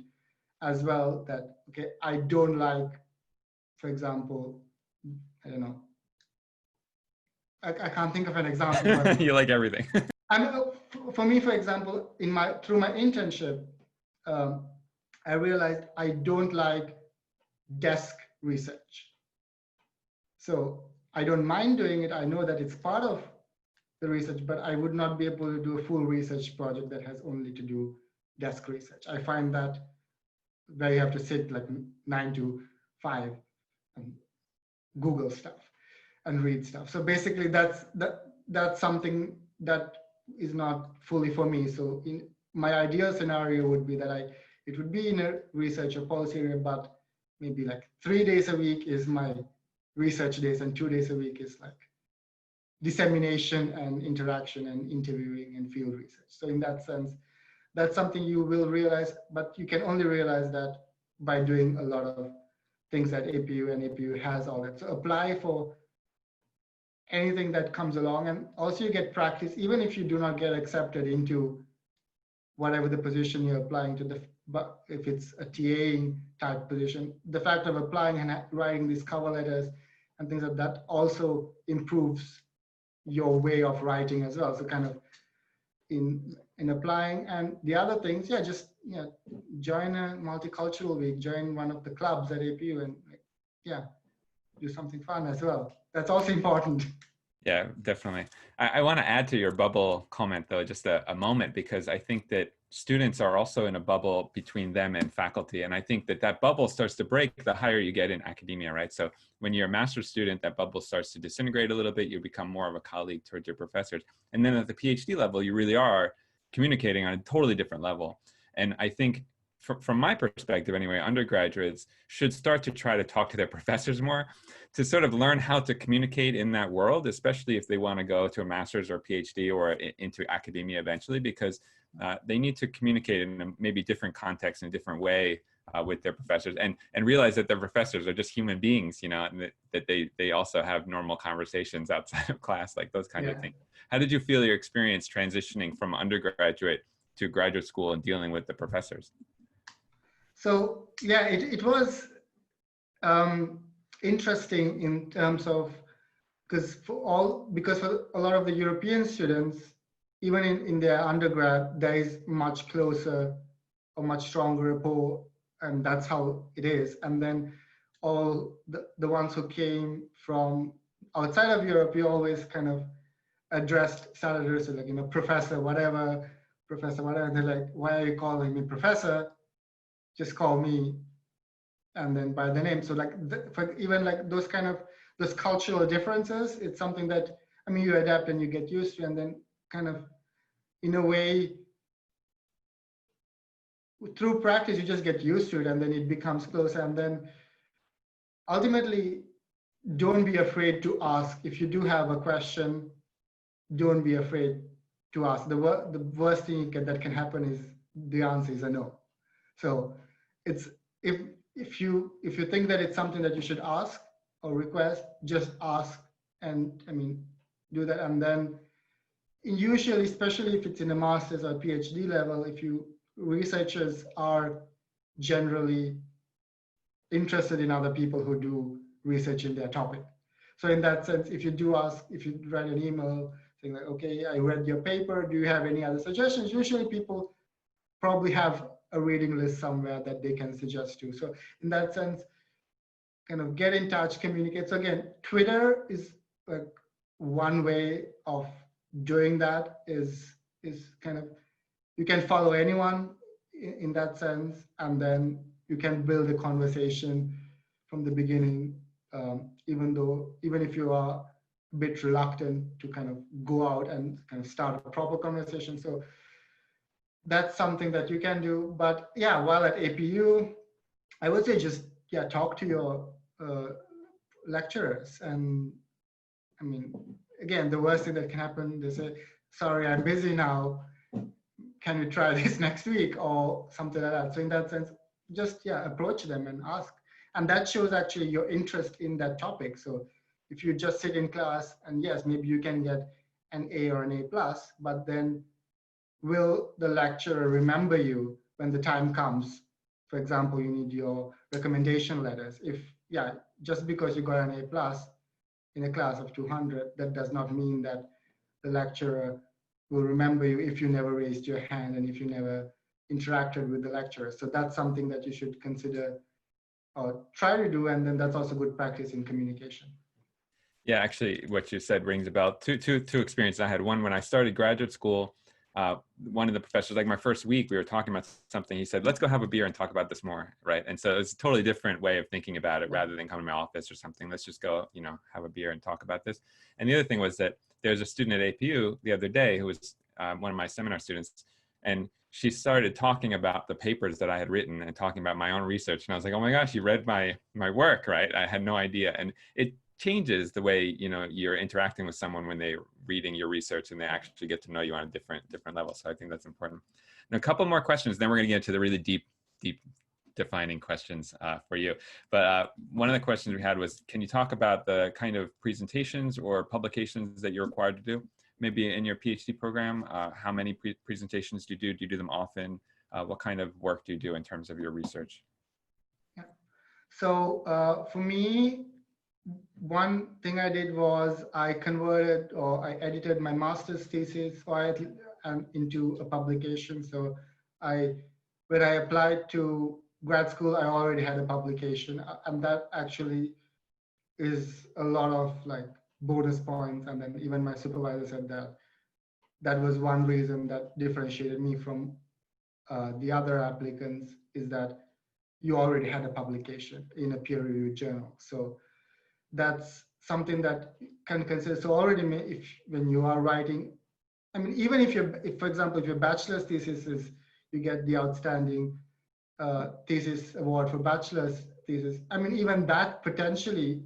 as well, that, okay, I don't like, for example, I don't know, I can't think of an example. But you like everything. For me, for example, through my internship, I realized I don't like desk research. So I don't mind doing it. I know that it's part of the research, but I would not be able to do a full research project that has only to do desk research. I find that where you have to sit like 9 to 5 and Google stuff and read stuff. So basically that's something that is not fully for me. So in my ideal scenario would be that it would be in a research or policy area, but maybe like 3 days a week is my research days and 2 days a week is like dissemination and interaction and interviewing and field research. So in that sense, that's something you will realize, but you can only realize that by doing a lot of things at APU, and APU has all that. So apply for anything that comes along, and also you get practice, even if you do not get accepted into whatever the position you're applying to, but if it's a TAing type position, the fact of applying and writing these cover letters and things like that also improves your way of writing as well. So kind of in applying, and the other things, just join a multicultural week, join one of the clubs at APU, and do something fun as well. That's also important. Yeah, definitely. I want to add to your bubble comment, though, just a moment, because I think that students are also in a bubble between them and faculty. And I think that that bubble starts to break the higher you get in academia, right? So when you're a master's student, that bubble starts to disintegrate a little bit. You become more of a colleague towards your professors. And then at the PhD level, you really are communicating on a totally different level. And I think from my perspective anyway, undergraduates should start to try to talk to their professors more to sort of learn how to communicate in that world, especially if they want to go to a master's or a PhD or into academia eventually, because they need to communicate in a maybe different context in a different way with their professors, and realize that their professors are just human beings, you know, and that they also have normal conversations outside of class, like those kind of things. How did you feel your experience transitioning from undergraduate to graduate school and dealing with the professors? So yeah, it was interesting in terms of, because for a lot of the European students, even in their undergrad, there is much closer or much stronger rapport, and that's how it is. And then all the ones who came from outside of Europe, we always kind of started addressing, like, you know, professor, whatever, and they're like, why are you calling me professor? Just call me, and then by the name. So like for even like those cultural differences, it's something that, I mean, you adapt and you get used to, and then kind of in a way through practice you just get used to it, and then it becomes closer. And then ultimately, don't be afraid to ask. If you do have a question, don't be afraid to ask. The worst thing that can happen is the answer is a no. So it's if you think that it's something that you should ask or request, just ask. And I mean, do that. And then usually, especially if it's in a master's or PhD level, if researchers are generally interested in other people who do research in their topic. So in that sense, if you do ask, if you write an email saying like, okay, I read your paper, do you have any other suggestions? Usually people probably have a reading list somewhere that they can suggest to. So in that sense, kind of get in touch, communicate. So again, Twitter is like one way of doing that, is kind of, you can follow anyone in that sense, and then you can build a conversation from the beginning, even if you are a bit reluctant to kind of go out and kind of start a proper conversation. So that's something that you can do. But yeah, while at APU, I would say just, yeah, talk to your lecturers. And I mean, again, the worst thing that can happen, they say, sorry, I'm busy now, can you try this next week, or something like that. So in that sense, just, yeah, approach them and ask. And that shows actually your interest in that topic. So if you just sit in class, and yes, maybe you can get an A or an A plus, but then will the lecturer remember you when the time comes? For example, you need your recommendation letters. If, yeah, just because you got an A plus in a class of 200, that does not mean that the lecturer will remember you if you never raised your hand and if you never interacted with the lecturer. So that's something that you should consider or try to do. And then that's also good practice in communication. Yeah, actually, what you said rings a bell. Two experiences I had. One, when I started graduate school, one of the professors, like my first week, we were talking about something. He said, let's go have a beer and talk about this more, right? And so it's a totally different way of thinking about it. Rather than come to my office or something, let's just go, you know, have a beer and talk about this. And the other thing was that there's a student at APU the other day who was one of my seminar students, and she started talking about the papers that I had written and talking about my own research. And I was like, oh my gosh, you read my work, right? I had no idea. And it changes the way, you know, you're interacting with someone when they're reading your research and they actually get to know you on a different level. So I think that's important. And a couple more questions, then we're going to get into the really deep defining questions for you. But one of the questions we had was, can you talk about the kind of presentations or publications that you're required to do? Maybe in your PhD program, how many presentations do you do? Do you do them often? What kind of work do you do in terms of your research? Yeah. So for me, one thing I did was I converted, or I edited my master's thesis into a publication. So when I applied to grad school, I already had a publication, and that actually is a lot of like bonus points. And then even my supervisor said that that was one reason that differentiated me from the other applicants, is that you already had a publication in a peer-reviewed journal. So that's something that can consider. So already, if when you are writing, I mean, even if for example, if your bachelor's thesis is, you get the outstanding thesis award for bachelor's thesis. I mean, even that potentially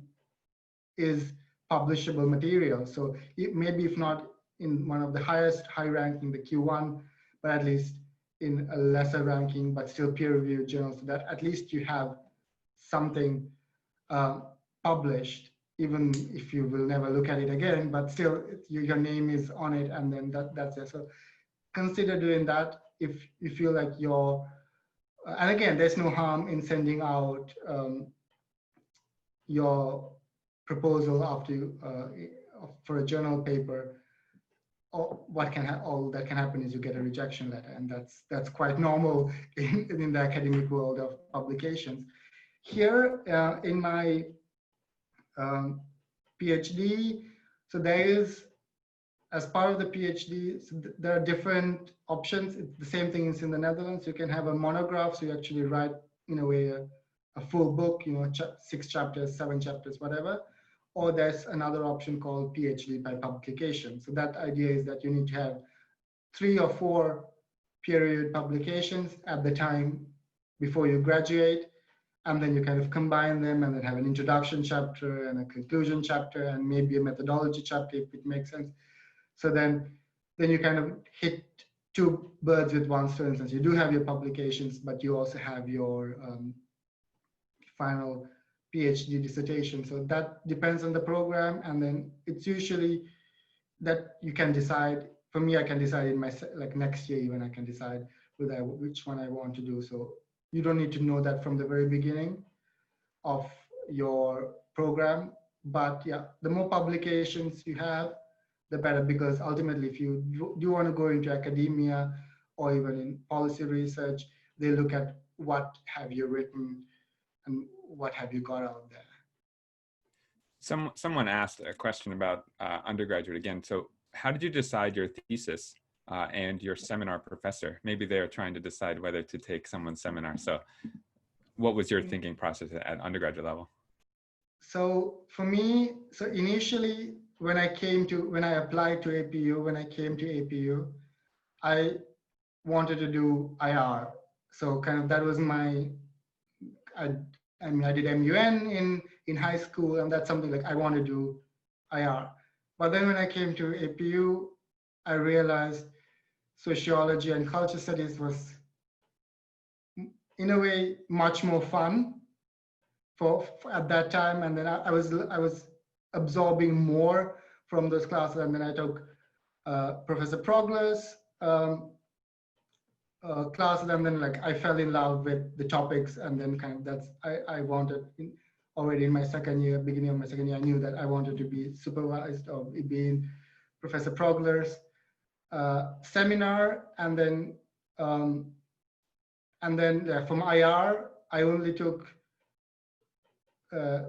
is publishable material. So maybe if not in one of the highest high ranking, the Q1, but at least in a lesser ranking, but still peer-reviewed journals, so that at least you have something published, even if you will never look at it again, but still your name is on it, and then that's it. So consider doing that if you feel like you're, and again, there's no harm in sending out your proposal after for a journal paper. All that can happen is you get a rejection letter, and that's quite normal in the academic world of publications. Here in my PhD, so there is, as part of the PhD, so there are different options. It's the same thing is in the Netherlands. You can have a monograph, so you actually write in a way a full book, 6 chapters, 7 chapters, whatever. Or there's another option called PhD by publication. So that idea is that you need to have 3 or 4 peer-reviewed publications at the time before you graduate, and then you kind of combine them and then have an introduction chapter and a conclusion chapter and maybe a methodology chapter if it makes sense. So then you kind of hit 2 birds with one stone. Since you do have your publications, but you also have your final PhD dissertation. So that depends on the program, and then it's usually that you can decide. For me, I can decide in my next year even I can decide which one I want to do. So you don't need to know that from the very beginning of your program. But yeah, the more publications you have, the better, because ultimately, if you do want to go into academia or even in policy research, they look at what have you written and what have you got out there. Someone asked a question about undergraduate again. So how did you decide your thesis and your seminar professor? Maybe they're trying to decide whether to take someone's seminar. So what was your thinking process at undergraduate level? So for me, so initially when I applied to APU, when I came to APU, I wanted to do IR. So kind of that was I mean, I did MUN in high school, and that's something like I want to do IR. But then when I came to APU, I realized sociology and culture studies was, in a way, much more fun for at that time. And then I was absorbing more from those classes. And then I took Professor Progler's classes, and then I fell in love with the topics, and then kind of I wanted already in my second year, beginning of my second year, I knew that I wanted to be supervised or be in Professor Progler's seminar, and then from IR I only took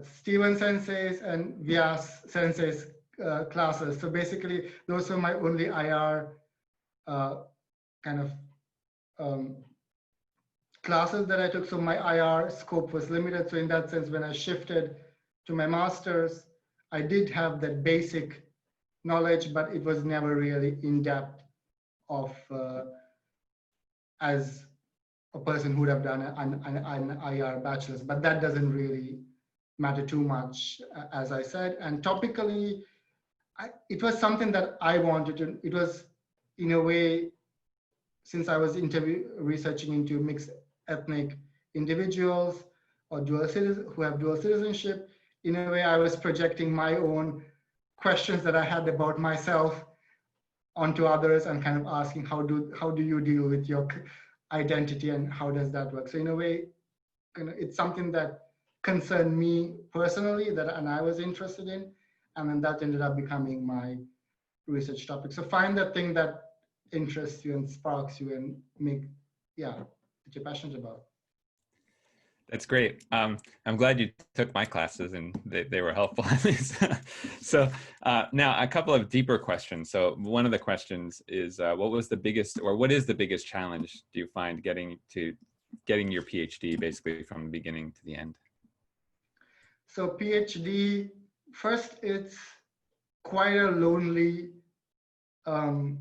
Steven Sensei's and Vyas Sensei's classes. So basically, those were my only IR kind of classes that I took. So my IR scope was limited. So in that sense, when I shifted to my master's, I did have that basic knowledge, but it was never really in depth of as a person who would have done an IR bachelor's. But that doesn't really matter too much, as I said. And topically, it was something that I wanted to. It was, in a way, since I was researching into mixed ethnic individuals or who have dual citizenship, in a way I was projecting my own questions that I had about myself onto others and kind of asking how do you deal with your identity and how does that work. So in a way, it's something that concerned me personally and I was interested in, and then that ended up becoming my research topic. So find that thing that interests you and sparks you and that you're passionate about. That's great. I'm glad you took my classes and they were helpful at least. So now a couple of deeper questions. So one of the questions is, what was the biggest, or what is the biggest challenge do you find getting your PhD basically from the beginning to the end? So PhD, first, it's quite a lonely, um,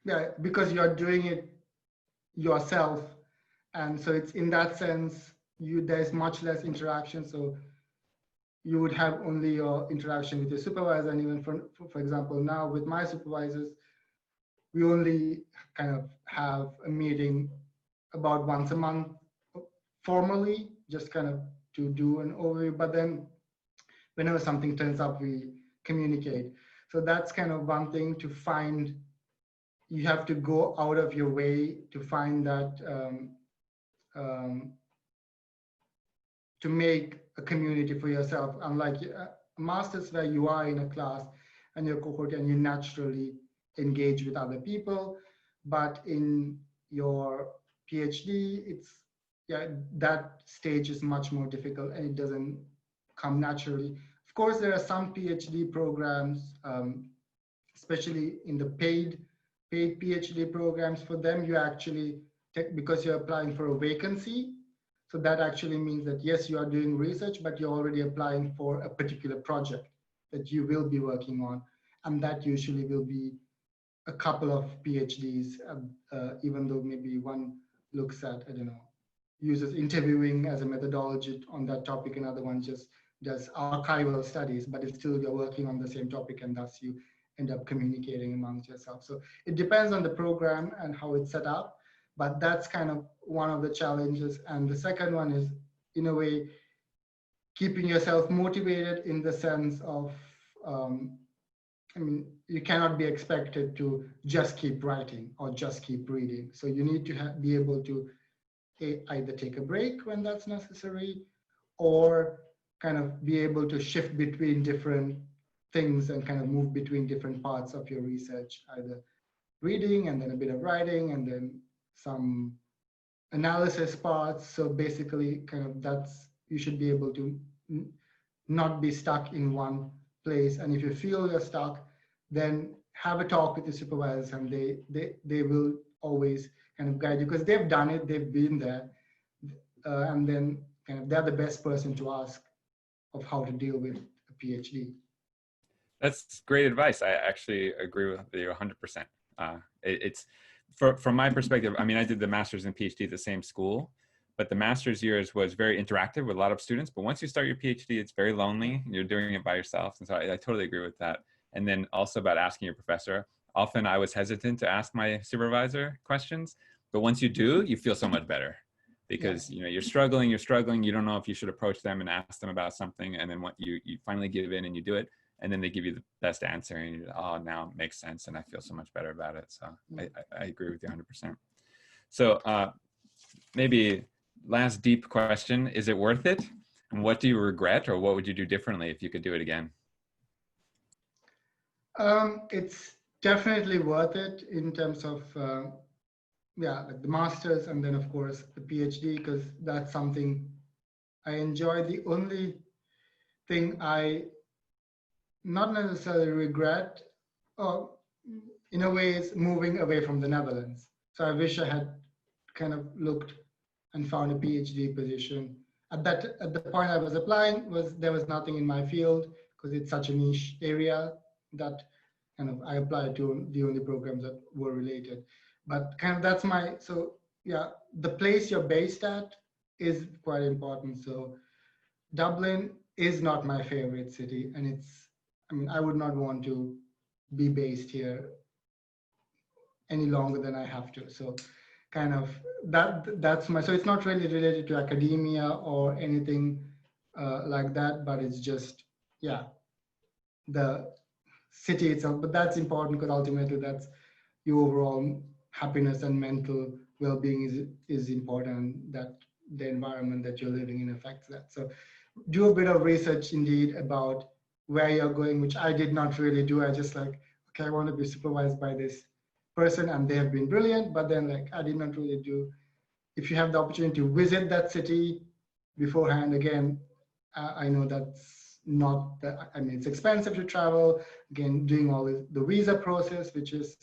yeah, because you're doing it yourself. And so it's in that sense, there's much less interaction. So you would have only your interaction with your supervisor. And even for example, now with my supervisors, we only kind of have a meeting about once a month formally, just kind of to do an overview. But then whenever something turns up, we communicate. So that's kind of one thing to find. You have to go out of your way to find that, to make a community for yourself. Unlike a master's where you are in a class and your cohort and you naturally engage with other people, but in your PhD, that stage is much more difficult and it doesn't come naturally. Of course, there are some PhD programs, especially in the paid PhD programs. For them, you actually because you're applying for a vacancy. So that actually means that yes, you are doing research, but you're already applying for a particular project that you will be working on. And that usually will be a couple of PhDs, even though maybe one looks at, I don't know, uses interviewing as a methodology on that topic, another one just does archival studies, but it's still you're working on the same topic and thus you end up communicating amongst yourself. So it depends on the program and how it's set up, but that's kind of one of the challenges. And the second one is, in a way, keeping yourself motivated in the sense of, I mean, you cannot be expected to just keep writing or just keep reading. So you need to be able to either take a break when that's necessary, or kind of be able to shift between different things and kind of move between different parts of your research, either reading and then a bit of writing and then some analysis parts. So basically kind of you should be able to not be stuck in one place. And if you feel you're stuck, then have a talk with the supervisors and they will always kind of guide you because they've done it, they've been there. And then kind of they're the best person to ask of how to deal with a PhD. That's great advice. I actually agree with you 100%. It's from my perspective, I mean, I did the master's and PhD at the same school, but the master's years was very interactive with a lot of students. But once you start your PhD, it's very lonely. You're doing it by yourself. And so I totally agree with that. And then also about asking your professor. Often I was hesitant to ask my supervisor questions, but once you do, you feel so much better because you know you're struggling, you don't know if you should approach them and ask them about something. And then what you finally give in and you do it, and then they give you the best answer and you're, oh, now it makes sense and I feel so much better about it. So I agree with you 100%. So maybe last deep question, is it worth it? And what do you regret, or what would you do differently if you could do it again? It's definitely worth it in terms of, like the master's and then of course the PhD, because that's something I enjoy. The only thing I not necessarily regret, or in a way, is moving away from the Netherlands. So I wish I had kind of looked and found a PhD position. At the point I was applying, there was nothing in my field because it's such a niche area that kind of I applied to the only programs that were related. But kind of that's so yeah, the place you're based at is quite important. So Dublin is not my favorite city, and I mean, I would not want to be based here any longer than I have to. So kind of so it's not really related to academia or anything like that, but it's just, yeah, the city itself. But that's important because ultimately that's your overall happiness and mental well-being is important, that the environment that you're living in affects that. So do a bit of research indeed about where you're going, which I did not really do. I just like, okay, I want to be supervised by this person and they have been brilliant, but then like I did not really do. If you have the opportunity to visit that city, beforehand. Again, I know that's not the, I mean, it's expensive to travel. Again, doing all the visa process, which is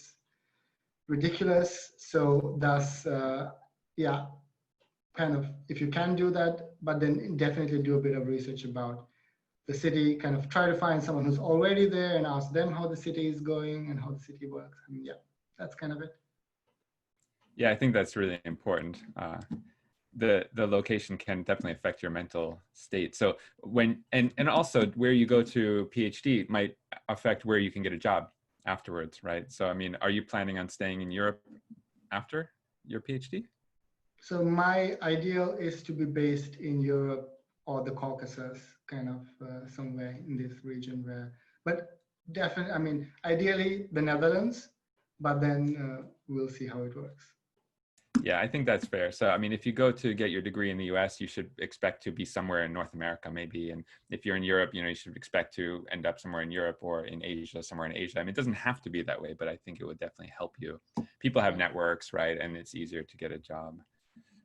ridiculous. So that's, yeah, kind of, if you can do that, but then definitely do a bit of research about the city, kind of try to find someone who's already there and ask them how the city is going and how the city works. And yeah, that's kind of it. Yeah, I think that's really important. The location can definitely affect your mental state. So when, and also where you go to PhD might affect where you can get a job afterwards, right? So, I mean, are you planning on staying in Europe after your PhD? So my ideal is to be based in Europe or the Caucasus, kind of somewhere in this region where, but definitely, I mean, ideally the Netherlands, but then we'll see how it works. Yeah, I think that's fair. So, I mean, if you go to get your degree in the US, you should expect to be somewhere in North America, maybe. And if you're in Europe, you know, you should expect to end up somewhere in Europe or in Asia, somewhere in Asia. I mean, it doesn't have to be that way, but I think it would definitely help you. People have networks, right? And it's easier to get a job.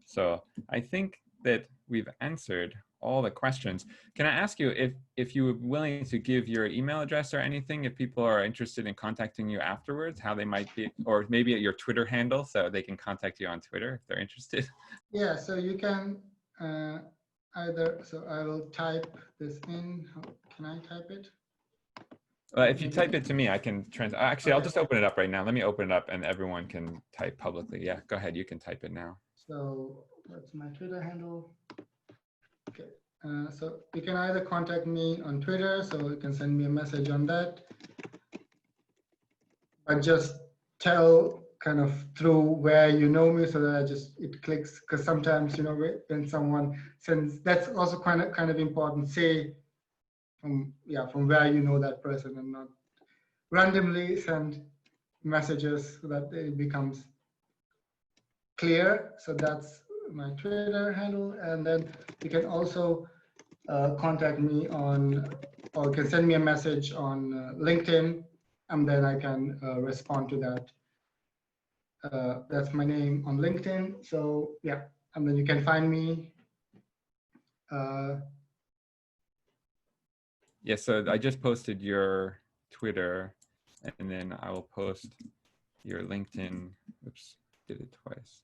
So I think that we've answered all the questions. Can I ask you if you were willing to give your email address or anything, if people are interested in contacting you afterwards, how they might be, or maybe your Twitter handle so they can contact you on Twitter if they're interested? Yeah, so you can either, so I will type this in. How, can I type it? If you type it to me, I can actually, I'll Okay. just open it up right now. Let me open it up and everyone can type publicly. Yeah, go ahead. You can type it now. So what's my Twitter handle? Okay, so you can either contact me on Twitter, so you can send me a message on that. But just tell kind of through where you know me so that it clicks, because sometimes, you know, when someone sends, that's also kind of important. Say from where you know that person and not randomly send messages so that it becomes clear. So that's my Twitter handle. And then you can also contact me on, or you can send me a message on LinkedIn, and then I can respond to that. That's my name on LinkedIn. So yeah, and then you can find me. Yeah, so I just posted your Twitter and then I will post your LinkedIn. Oops, did it twice.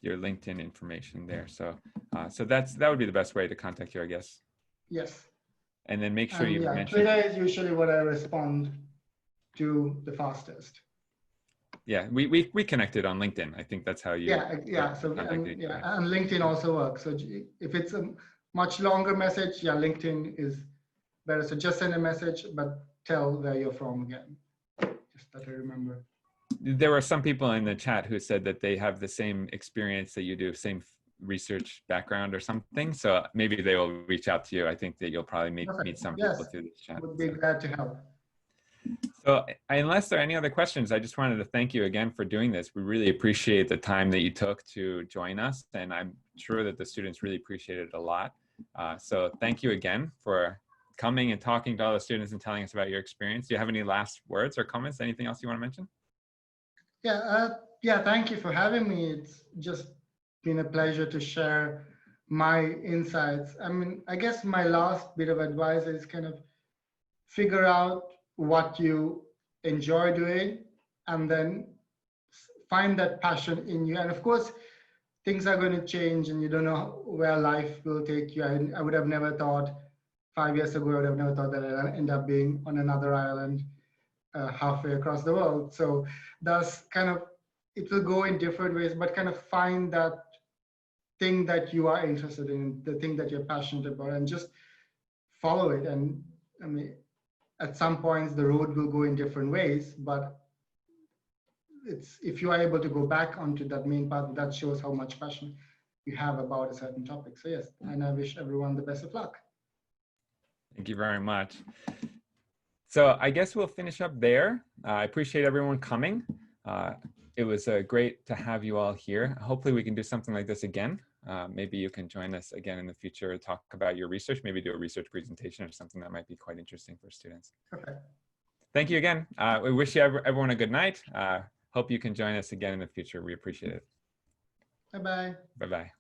Your LinkedIn information there. So, so that would be the best way to contact you, I guess. Yes. And then make sure you mention. Twitter is usually what I respond to the fastest. Yeah, we connected on LinkedIn. I think that's how you. Yeah. So and LinkedIn also works. So if it's a much longer message, yeah, LinkedIn is better. So just send a message, but tell where you're from again. Just that I remember. There were some people in the chat who said that they have the same experience that you do, same research background or something. So maybe they will reach out to you. I think that you'll probably meet some people through this chat. Would be glad to help. So unless there are any other questions, I just wanted to thank you again for doing this. We really appreciate the time that you took to join us, and I'm sure that the students really appreciate it a lot. So thank you again for coming and talking to all the students and telling us about your experience. Do you have any last words or comments? Anything else you want to mention? Yeah, thank you for having me. It's just been a pleasure to share my insights. I mean, I guess my last bit of advice is kind of figure out what you enjoy doing and then find that passion in you. And of course, things are going to change and you don't know where life will take you. I would have never thought 5 years ago, I would have never thought that I'd end up being on another island halfway across the world. So that's kind of, it will go in different ways, but kind of find that thing that you are interested in, the thing that you're passionate about, and just follow it. And I mean, at some points the road will go in different ways, but it's, if you are able to go back onto that main path, that shows how much passion you have about a certain topic. So yes, and I wish everyone the best of luck. Thank you very much. So I guess we'll finish up there. I appreciate everyone coming. It was great to have you all here. Hopefully we can do something like this again. Maybe you can join us again in the future, talk about your research, maybe do a research presentation or something that might be quite interesting for students. Okay. Thank you again. We wish you everyone a good night. Hope you can join us again in the future. We appreciate it. Bye-bye. Bye-bye.